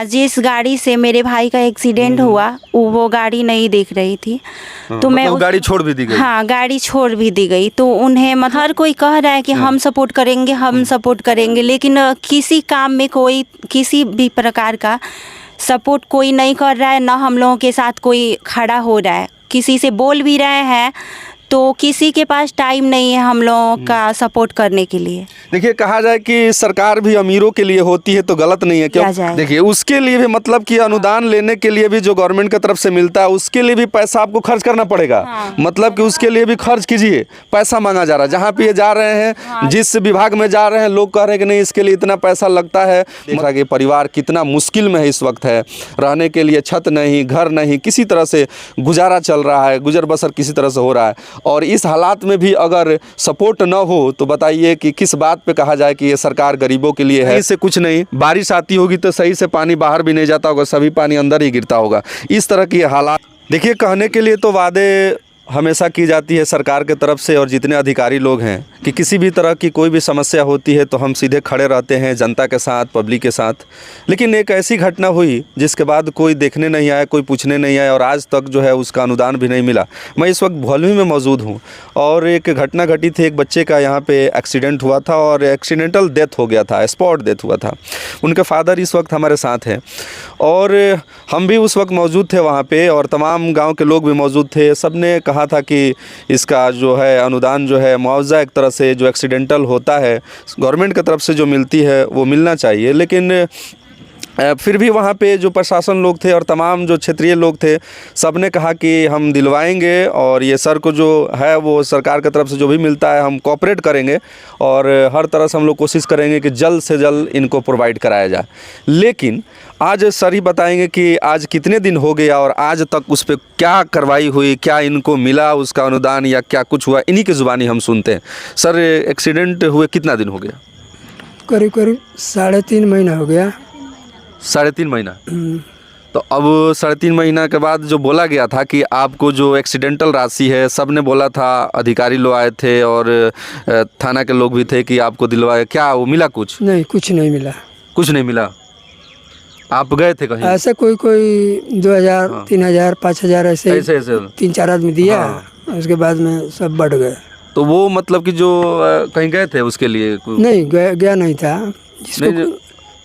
जिस गाड़ी से मेरे भाई का एक्सीडेंट हुआ वो गाड़ी नहीं दिख रही थी। तो मैं गाड़ी छोड़ भी दी गई। हाँ, गाड़ी छोड़ भी दी गई। तो उन्हें हर कोई कह रहा है कि हम सपोर्ट करेंगे, हम सपोर्ट करेंगे, लेकिन किसी काम में कोई किसी भी प्रकार का सपोर्ट कोई नहीं कर रहा है, ना हम लोगों के साथ कोई खड़ा हो रहा है। किसी से बोल भी रहे हैं तो किसी के पास टाइम नहीं है हम लोगों का सपोर्ट करने के लिए। देखिए, कहा जाए कि सरकार भी अमीरों के लिए होती है तो गलत नहीं है, क्यों? देखिए, उसके लिए भी मतलब कि अनुदान लेने के लिए भी जो गवर्नमेंट की तरफ से मिलता है उसके लिए भी पैसा आपको खर्च करना पड़ेगा। मतलब कि उसके लिए भी खर्च कीजिए, पैसा मांगा जा रहा है। जहाँ पे ये जा रहे हैं, जिस विभाग में जा रहे हैं, लोग कह रहे हैं कि नहीं इसके लिए इतना पैसा लगता है। देखा कि परिवार कितना मुश्किल में है इस वक्त है, रहने के लिए छत नहीं, घर नहीं, किसी तरह से गुजारा चल रहा है, गुजर बसर किसी तरह से हो रहा है। और इस हालात में भी अगर सपोर्ट न हो तो बताइए कि किस बात पे कहा जाए कि ये सरकार गरीबों के लिए है। इससे कुछ नहीं, बारिश आती होगी तो सही से पानी बाहर भी नहीं जाता होगा, सभी पानी अंदर ही गिरता होगा। इस तरह की हालात। देखिए, कहने के लिए तो वादे हमेशा की जाती है सरकार के तरफ से, और जितने अधिकारी लोग हैं कि किसी भी तरह की कोई भी समस्या होती है तो हम सीधे खड़े रहते हैं जनता के साथ, पब्लिक के साथ। लेकिन एक ऐसी घटना हुई जिसके बाद कोई देखने नहीं आया, कोई पूछने नहीं आया, और आज तक जो है उसका अनुदान भी नहीं मिला। मैं इस वक्त भलुई में मौजूद हूँ और एक घटना घटी थी। एक बच्चे का यहाँ पे एक्सीडेंट हुआ था और एक्सीडेंटल डेथ हो गया था, स्पॉट डेथ हुआ था। उनके फादर इस वक्त हमारे साथ हैं और हम भी उस वक्त मौजूद थे वहाँ पे, और तमाम गाँव के लोग भी मौजूद थे। सब ने कहा था कि इसका जो है अनुदान जो है, मुआवजा एक तरह से जो एक्सीडेंटल होता है गवर्नमेंट की तरफ से जो मिलती है वो मिलना चाहिए। लेकिन फिर भी वहाँ पे जो प्रशासन लोग थे और तमाम जो क्षेत्रीय लोग थे, सब ने कहा कि हम दिलवाएंगे और ये सर को जो है वो सरकार की तरफ से जो भी मिलता है हम कोऑपरेट करेंगे और हर तरह से हम लोग कोशिश करेंगे कि जल्द से जल्द इनको प्रोवाइड कराया जाए। लेकिन आज सर ही बताएंगे कि आज कितने दिन हो गया और आज तक उस पर क्या कार्रवाई हुई, क्या इनको मिला उसका अनुदान या क्या कुछ हुआ, इन्हीं की ज़ुबानी हम सुनते हैं। सर, एक्सीडेंट हुए कितना दिन हो गया? करीब करीब 3.5 महीना हो गया। 3.5 महीना। तो अब 3.5 महीना के बाद जो बोला गया था कि आपको जो एक्सीडेंटल राशि है, सब ने बोला था, अधिकारी लोग आए थे और थाना के लोग भी थे कि आपको दिलवाए, क्या वो मिला? कुछ नहीं, कुछ नहीं मिला। कुछ नहीं मिला। आप गए थे कहीं? ऐसे कोई 2000, 3000, 5000 ऐसे 3-4 आदमी दिया। उसके बाद में सब बढ़ गए। तो वो मतलब कि जो कहीं गए थे उसके लिए नहीं गया नहीं था।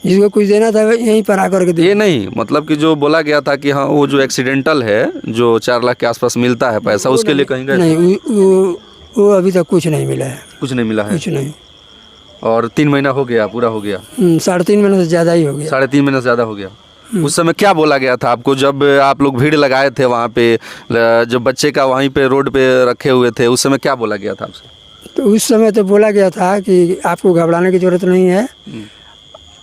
जिसको कुछ देना था यहीं पर आकर के ये नहीं, मतलब कि जो बोला गया था कि हाँ वो जो एक्सीडेंटल है जो 4 लाख के आसपास मिलता है पैसा, उसके लिए कहीं गए? नहीं, वो अभी तक कुछ नहीं मिला है। कुछ नहीं मिला है? कुछ नहीं। और 3 महीना हो गया, पूरा हो गया? 3.5 महीने से ज़्यादा ही हो गया। 3.5 महीने से ज़्यादा हो गया। उस समय क्या बोला गया था आपको जब आप लोग भीड़ लगाए थे वहाँ पे, जब बच्चे का वहीं पे रोड पे रखे हुए थे, उस समय क्या बोला गया था आपसे? तो उस समय तो बोला गया था कि आपको घबराने की ज़रूरत नहीं है,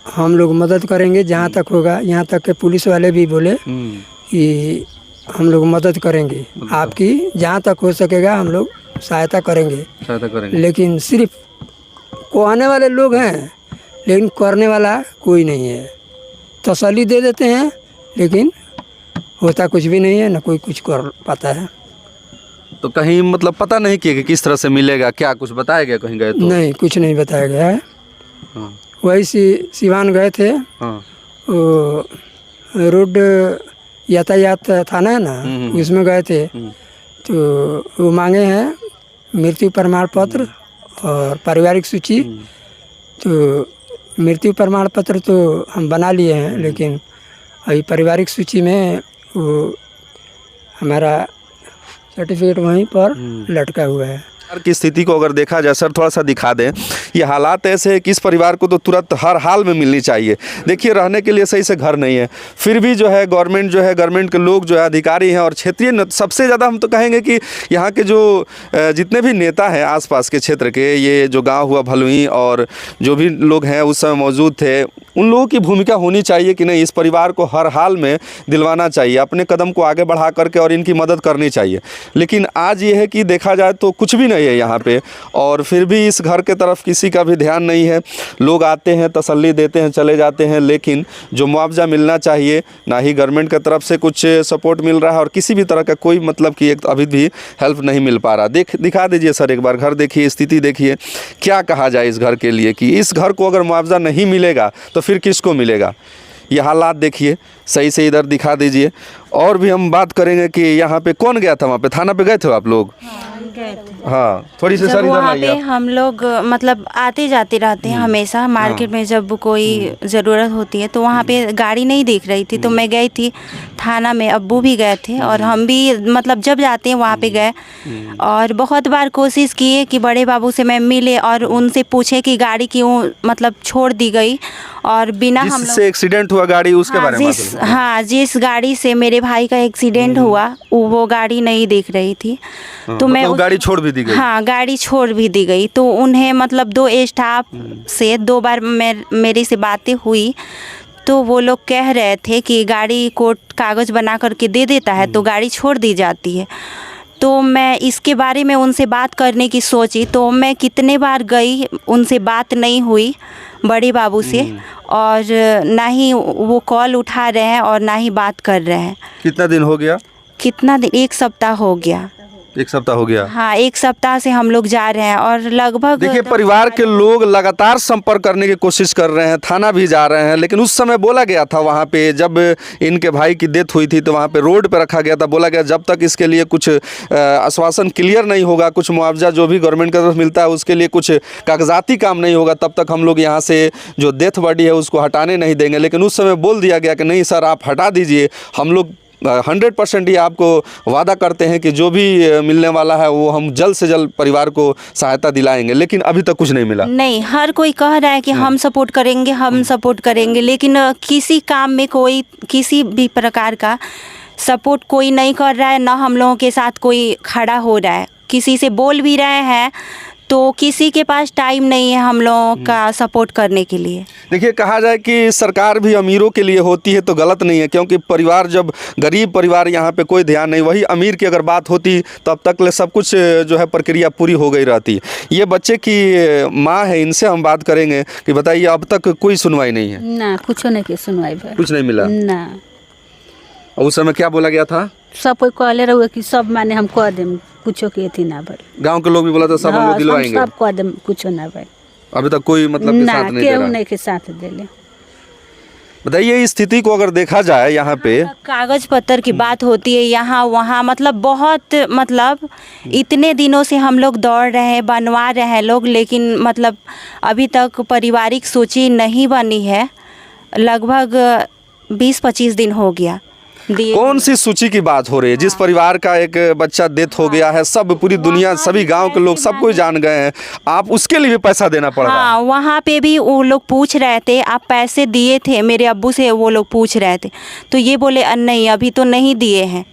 हम लोग मदद करेंगे जहाँ तक होगा। यहाँ तक के पुलिस वाले भी बोले कि हम लोग मदद करेंगे, आपकी जहाँ तक हो सकेगा हम लोग सहायता करेंगे। लेकिन सिर्फ कहने वाले लोग हैं, लेकिन करने वाला कोई नहीं है। तसल्ली दे देते हैं लेकिन होता कुछ भी नहीं है, ना कोई कुछ कर पाता है। तो कहीं मतलब पता नहीं किया कि किस तरह से मिलेगा, क्या कुछ बताया गया कहीं गए तो? नहीं, कुछ नहीं बताया गया है। वही सिवान गए थे। वो रोड यातायात थाना है ना, उसमें गए थे। तो वो मांगे हैं मृत्यु प्रमाण पत्र और पारिवारिक सूची। तो मृत्यु प्रमाण पत्र तो हम बना लिए हैं, लेकिन अभी पारिवारिक सूची में वो हमारा सर्टिफिकेट वहीं पर लटका हुआ है। की स्थिति को अगर देखा जाए सर, थोड़ा सा दिखा दें। ये हालात ऐसे हैं कि इस परिवार को तो तुरंत हर हाल में मिलनी चाहिए। देखिए, रहने के लिए सही से घर नहीं है, फिर भी जो है गवर्नमेंट के लोग जो है अधिकारी हैं और क्षेत्रीय, सबसे ज़्यादा हम तो कहेंगे कि यहाँ के जो जितने भी नेता हैं आसपास के क्षेत्र के, ये जो गांव हुआ भलुई और जो भी लोग हैं उस समय मौजूद थे, उन लोगों की भूमिका होनी चाहिए कि नहीं, इस परिवार को हर हाल में दिलवाना चाहिए, अपने कदम को आगे बढ़ा करके और इनकी मदद करनी चाहिए। लेकिन आज ये है कि देखा जाए तो कुछ भी नहीं है यहाँ पे, और फिर भी इस घर के तरफ किसी का भी ध्यान नहीं है। लोग आते हैं, तसल्ली देते हैं, चले जाते हैं, लेकिन जो मुआवजा मिलना चाहिए, ना ही गवर्नमेंट की तरफ से कुछ सपोर्ट मिल रहा है और किसी भी तरह का कोई मतलब कि एक अभी भी हेल्प नहीं मिल पा रहा। दिखा दीजिए सर एक बार घर देखिए, स्थिति देखिए, क्या कहा जाए इस घर के लिए कि इस घर को अगर मुआवजा नहीं मिलेगा तो फिर किसको मिलेगा? ये हालात देखिए, सही से इधर दिखा दीजिए। और भी हम बात करेंगे कि यहाँ पे कौन गया था, वहाँ पे थाना पे गए थे आप लोग? गए थे। हाँ, थोड़ी सी जब सर इधर वहाँ आइए पे आप। हम लोग मतलब आते जाते रहते हैं हमेशा मार्केट में, जब कोई ज़रूरत होती है तो वहाँ पे गाड़ी नहीं दिख रही थी तो मैं गई थी थाना में, अब्बू भी गए थे और हम भी मतलब जब जाते हैं वहाँ पे गए और बहुत बार कोशिश किए कि बड़े बाबू से मैं मिले और उनसे पूछे कि गाड़ी क्यों मतलब छोड़ दी गई और बिना हम जिससे एक्सीडेंट हुआ गाड़ी उसके बारे में बात हाँ, जिस गाड़ी से मेरे भाई का एक्सीडेंट हुआ वो गाड़ी नहीं दिख रही थी तो मैं मतलब गाड़ी छोड़ भी दी गई। हाँ, गाड़ी छोड़ भी दी गई। तो उन्हें मतलब 2 स्टाफ से 2 बार मेरी से बातें हुई तो वो लोग कह रहे थे कि गाड़ी कोर्ट कागज़ बना करके दे देता है तो गाड़ी छोड़ दी जाती है। तो मैं इसके बारे में उनसे बात करने की सोची तो मैं कितने बार गई, उनसे बात नहीं हुई बड़े बाबू से और ना ही वो कॉल उठा रहे हैं और ना ही बात कर रहे हैं। कितना दिन हो गया? कितना दिन? 1 सप्ताह हो गया। 1 सप्ताह हो गया। हाँ, 1 सप्ताह से हम लोग जा रहे हैं और लगभग देखिए परिवार के लोग लगातार संपर्क करने की कोशिश कर रहे हैं, थाना भी जा रहे हैं, लेकिन उस समय बोला गया था वहाँ पे जब इनके भाई की डेथ हुई थी तो वहाँ पे रोड पे रखा गया था, बोला गया जब तक इसके लिए कुछ आश्वासन क्लियर नहीं होगा, कुछ मुआवजा जो भी गवर्नमेंट की तरफ मिलता है उसके लिए कुछ कागजाती काम नहीं होगा तब तक हम लोग यहाँ से जो डेथ बॉडी है उसको हटाने नहीं देंगे। लेकिन उस समय बोल दिया गया कि नहीं सर आप हटा दीजिए, हम लोग 100% ये आपको वादा करते हैं कि जो भी मिलने वाला है वो हम जल्द से जल्द परिवार को सहायता दिलाएंगे। लेकिन अभी तक कुछ नहीं मिला। नहीं, हर कोई कह रहा है कि हम सपोर्ट करेंगे, हम सपोर्ट करेंगे, लेकिन किसी काम में कोई किसी भी प्रकार का सपोर्ट कोई नहीं कर रहा है, ना हम लोगों के साथ कोई खड़ा हो रहा है। किसी से बोल भी रहे हैं तो किसी के पास टाइम नहीं है हम लोगों का सपोर्ट करने के लिए। देखिए कहा जाए कि सरकार भी अमीरों के लिए होती है तो गलत नहीं है, क्योंकि परिवार जब गरीब परिवार यहाँ पे कोई ध्यान नहीं, वही अमीर की अगर बात होती तब तक ले सब कुछ जो है प्रक्रिया पूरी हो गई रहती। ये बच्चे की माँ है, इनसे हम बात करेंगे कि बताइए अब तक कोई सुनवाई नहीं है? ना, कुछ नहीं की सुनवाई भाई, कुछ नहीं मिला ना। उस समय क्या बोला गया था? सब कोई कहले रहुए कि सब माने हम कह देम, कुछो के थी ना भाई। गांव के लोग भी बोला था सब हम लोग दिलवाएंगे, सब कह देम, कुछो ना भाई। अभी तक कोई मतलब के साथ नहीं दे रहा। नहीं के साथ देले। बताइए इस स्थिति को अगर देखा जाए यहाँ पे कागज पत्र की बात होती है यहाँ वहाँ, मतलब बहुत मतलब इतने दिनों से हम लोग दौड़ रहे हैं, बनवा रहे हैं लोग, लेकिन मतलब अभी तक पारिवारिक सूची नहीं बनी है। लगभग 20-25 दिन हो गया। कौन सी सूची की बात हो रही है? जिस परिवार का एक बच्चा डेथ हो गया है, सब पूरी दुनिया सभी गांव के लोग सब कोई जान गए हैं, आप उसके लिए भी पैसा देना पड़ रहा है। हाँ, वहाँ पे भी वो लोग पूछ रहे थे आप पैसे दिए थे, मेरे अब्बू से वो लोग पूछ रहे थे तो ये बोले नहीं अभी तो नहीं दिए हैं।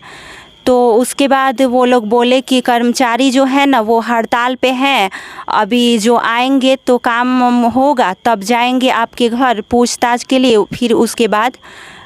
तो उसके बाद वो लोग बोले कि कर्मचारी जो है ना वो हड़ताल पे हैं, अभी जो आएंगे तो काम होगा तब जाएंगे आपके घर पूछताछ के लिए, फिर उसके बाद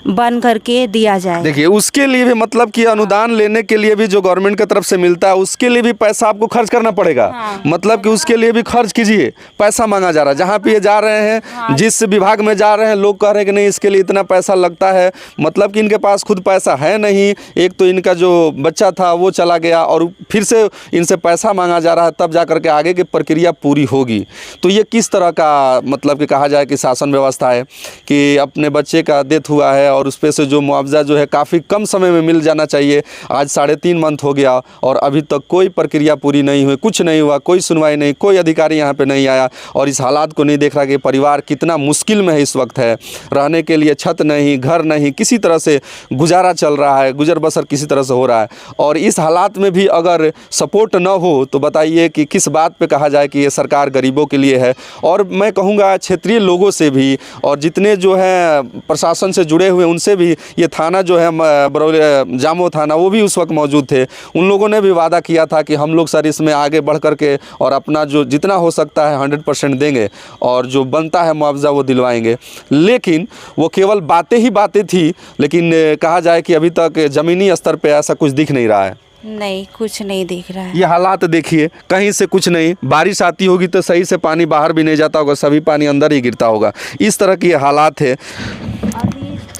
बंद करके दिया जाए। देखिए उसके लिए भी मतलब कि अनुदान लेने के लिए भी जो गवर्नमेंट की तरफ से मिलता है उसके लिए भी पैसा आपको खर्च करना पड़ेगा। मतलब कि उसके लिए भी खर्च कीजिए, पैसा मांगा जा रहा है। जहाँ पे ये जा रहे हैं जिस विभाग में जा रहे हैं लोग कह रहे हैं कि नहीं इसके लिए इतना पैसा लगता है, मतलब कि इनके पास खुद पैसा है नहीं। एक तो इनका जो बच्चा था वो चला गया और फिर से इनसे पैसा मांगा जा रहा है, तब जा करके आगे की प्रक्रिया पूरी होगी। तो ये किस तरह का मतलब कि कहा जाए कि शासन व्यवस्था है कि अपने बच्चे का डेथ हुआ है और उस पे से जो मुआवजा जो है काफ़ी कम समय में मिल जाना चाहिए। आज 3.5 मंथ हो गया और अभी तक कोई प्रक्रिया पूरी नहीं हुई, कुछ नहीं हुआ, कोई सुनवाई नहीं, कोई अधिकारी यहाँ पे नहीं आया और इस हालात को नहीं देख रहा कि परिवार कितना मुश्किल में है इस वक्त है। रहने के लिए छत नहीं, घर नहीं, किसी तरह से गुजारा चल रहा है, गुजर बसर किसी तरह से हो रहा है। और इस हालात में भी अगर सपोर्ट न हो तो बताइए कि किस बात पर कहा जाए कि ये सरकार गरीबों के लिए है। और मैं कहूँगा क्षेत्रीय लोगों से भी और जितने जो है प्रशासन से जुड़े हुए उनसे भी, ये थाना जो है बरौली जामो थाना वो भी उस वक्त मौजूद थे, उन लोगों ने भी वादा किया था कि हम लोग सर इसमें आगे बढ़ करके और अपना जो जितना हो सकता है 100% देंगे और जो बनता है मुआवजा वो दिलवाएंगे। लेकिन वो केवल बातें ही बातें थी, लेकिन कहा जाए कि अभी तक ज़मीनी स्तर पे ऐसा कुछ दिख नहीं रहा है। नहीं, कुछ नहीं दिख रहा है। ये हालात देखिए, कहीं से कुछ नहीं, बारिश आती होगी तो सही से पानी बाहर भी नहीं जाता होगा, सभी पानी अंदर ही गिरता होगा। इस तरह की हालात है।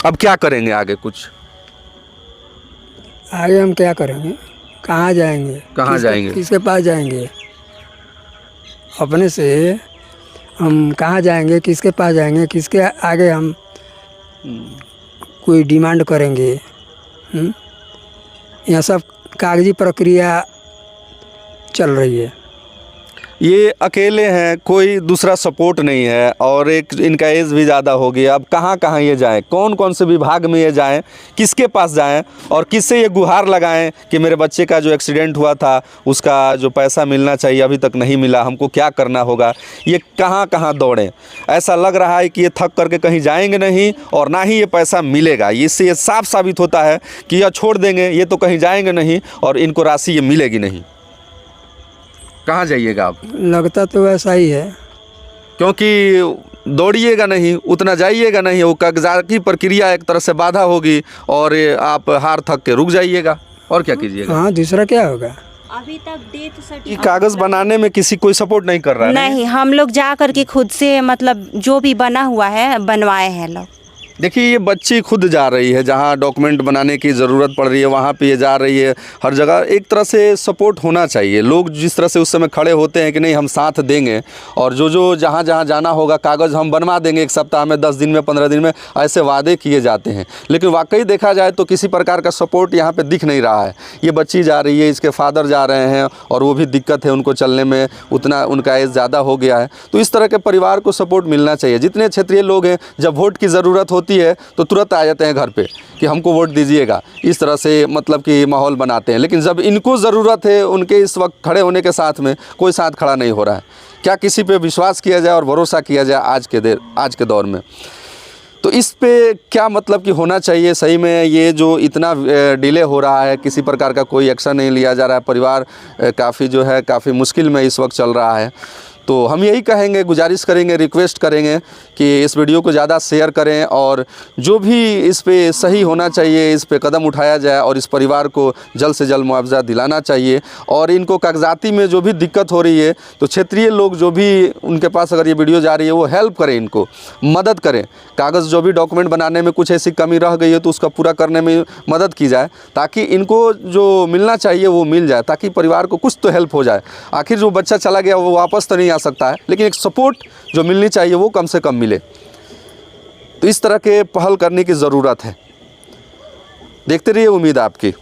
अब क्या करेंगे आगे? कुछ आगे हम क्या करेंगे? कहाँ जाएंगे? कहाँ जाएंगे? किसके पास जाएंगे? अपने से हम कहाँ जाएंगे? किसके पास जाएंगे? किसके आगे हम कोई डिमांड करेंगे। यह सब कागजी प्रक्रिया चल रही है। ये अकेले हैं, कोई दूसरा सपोर्ट नहीं है और एक इनका एज भी ज़्यादा हो गया। अब कहाँ कहाँ ये जाएं, कौन कौन से विभाग में ये जाएं, किसके पास जाएं और किससे ये गुहार लगाएं कि मेरे बच्चे का जो एक्सीडेंट हुआ था उसका जो पैसा मिलना चाहिए अभी तक नहीं मिला, हमको क्या करना होगा। ये कहाँ कहाँ दौड़ें। ऐसा लग रहा है कि ये थक करके कहीं जाएंगे नहीं और ना ही ये पैसा मिलेगा। इससे ये साफ साबित होता है कि यह छोड़ देंगे, ये तो कहीं जाएंगे नहीं और इनको राशि ये मिलेगी नहीं। कहाँ जाइएगा आप? लगता तो वैसा ही है, क्योंकि दौड़िएगा नहीं, उतना जाइएगा नहीं, वो कागजाती प्रक्रिया एक तरह से बाधा होगी और आप हार थक के रुक जाइएगा और क्या कीजिएगा। हाँ, दूसरा क्या होगा। अभी तक डेथ सर्टिफिकेट कागज बनाने में किसी कोई सपोर्ट नहीं कर रहा है। नहीं, हम लोग जा करके खुद से मतलब जो भी बना हुआ है बनवाए हैं लोग। देखिए ये बच्ची खुद जा रही है, जहाँ डॉक्यूमेंट बनाने की ज़रूरत पड़ रही है वहाँ पे ये जा रही है। हर जगह एक तरह से सपोर्ट होना चाहिए। लोग जिस तरह से उस समय खड़े होते हैं कि नहीं हम साथ देंगे और जो जहाँ जहाँ जाना होगा कागज़ हम बनवा देंगे 1 सप्ताह में, 10 दिन में, 15 दिन में, ऐसे वादे किए जाते हैं। लेकिन वाकई देखा जाए तो किसी प्रकार का सपोर्ट यहाँ पर दिख नहीं रहा है। ये बच्ची जा रही है, इसके फादर जा रहे हैं और वो भी दिक्कत है उनको चलने में, उतना उनका एज ज़्यादा हो गया है। तो इस तरह के परिवार को सपोर्ट मिलना चाहिए। जितने क्षेत्रीय लोग हैं जब वोट की ज़रूरत होती है तो तुरंत आ जाते हैं घर पे कि हमको वोट दीजिएगा, इस तरह से मतलब कि माहौल बनाते हैं। लेकिन जब इनको ज़रूरत है उनके इस वक्त खड़े होने के साथ में कोई साथ खड़ा नहीं हो रहा है। क्या किसी पे विश्वास किया जाए और भरोसा किया जाए आज के दौर में? तो इस पे क्या मतलब कि होना चाहिए सही में। ये जो इतना डिले हो रहा है, किसी प्रकार का कोई एक्शन नहीं लिया जा रहा है, परिवार काफ़ी मुश्किल में इस वक्त चल रहा है। तो हम यही कहेंगे, गुजारिश करेंगे, रिक्वेस्ट करेंगे कि इस वीडियो को ज़्यादा शेयर करें और जो भी इस पे सही होना चाहिए इस पे कदम उठाया जाए और इस परिवार को जल्द से जल्द मुआवजा दिलाना चाहिए। और इनको कागजाती में जो भी दिक्कत हो रही है तो क्षेत्रीय लोग जो भी उनके पास अगर ये वीडियो जा रही है वो हेल्प करें, इनको मदद करें। कागज़ जो भी डॉक्यूमेंट बनाने में कुछ ऐसी कमी रह गई है तो उसका पूरा करने में मदद की जाए ताकि इनको जो मिलना चाहिए वो मिल जाए, ताकि परिवार को कुछ तो हेल्प हो जाए। आखिर जो बच्चा चला गया वो वापस तो नहीं आ सकता है, लेकिन एक सपोर्ट जो मिलनी चाहिए वो कम से कम मिले। तो इस तरह के पहल करने की ज़रूरत है। देखते रहिए उम्मीद आपकी।